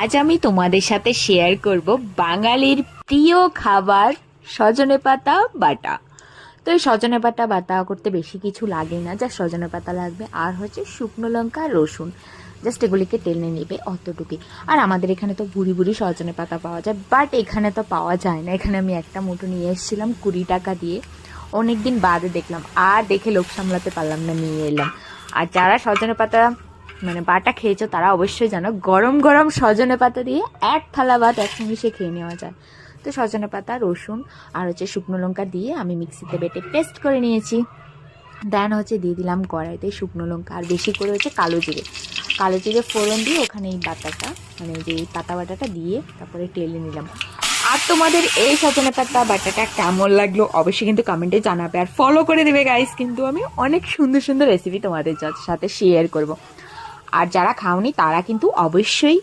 আজ আমি তোমাদের সাথে শেয়ার করব বাঙালির প্রিয় খাবার সজনে পাতা বাটা। তো এই সজনে পাতা বাটা করতে বেশি কিছু লাগে না, যা সজনে পাতা লাগবে আর হচ্ছে শুকনো লঙ্কা রসুন, জাস্ট এগুলিকে টেলে নেবে অতটুকুই। আর আমাদের এখানে তো বুড়ি বুড়ি সজনে পাতা পাওয়া যায়, বাট এখানে তো পাওয়া যায় না। এখানে আমি একটা মুঠো নিয়ে এসেছিলাম 20 টাকা দিয়ে, অনেক দিন বাদে দেখলাম আর দেখে লোক সামলাতে পারলাম না, নিয়ে এলাম। আর যারা সজনে পাতা বাটা খেয়েছো তারা অবশ্যই জানো গরম গরম সজনে পাতা দিয়ে এক থালা ভাত এক নিমিষে খেয়ে নেওয়া যায়। তো সজনে পাতা রসুন আর হচ্ছে শুকনো লঙ্কা দিয়ে আমি মিক্সিতে বেটে পেস্ট করে নিয়েছি। দেন হচ্ছে দিয়ে দিলাম কড়াইতে শুকনো লঙ্কা আর বেশি করে হচ্ছে কালো জিরে ফোড়ন দিয়ে ওখানে এই বাটাটা যে এই পাতা বাটাটা দিয়ে তারপরে টেলে নিলাম। আর তোমাদের এই সজনে পাতা বাটাটা কেমন লাগলো অবশ্যই কিন্তু কমেন্টে জানাবে, আর ফলো করে দেবে গাইস। কিন্তু আমি অনেক সুন্দর সুন্দর রেসিপি তোমাদের সাথে শেয়ার করব। আর যারা খাওনি তারা কিন্তু অবশ্যই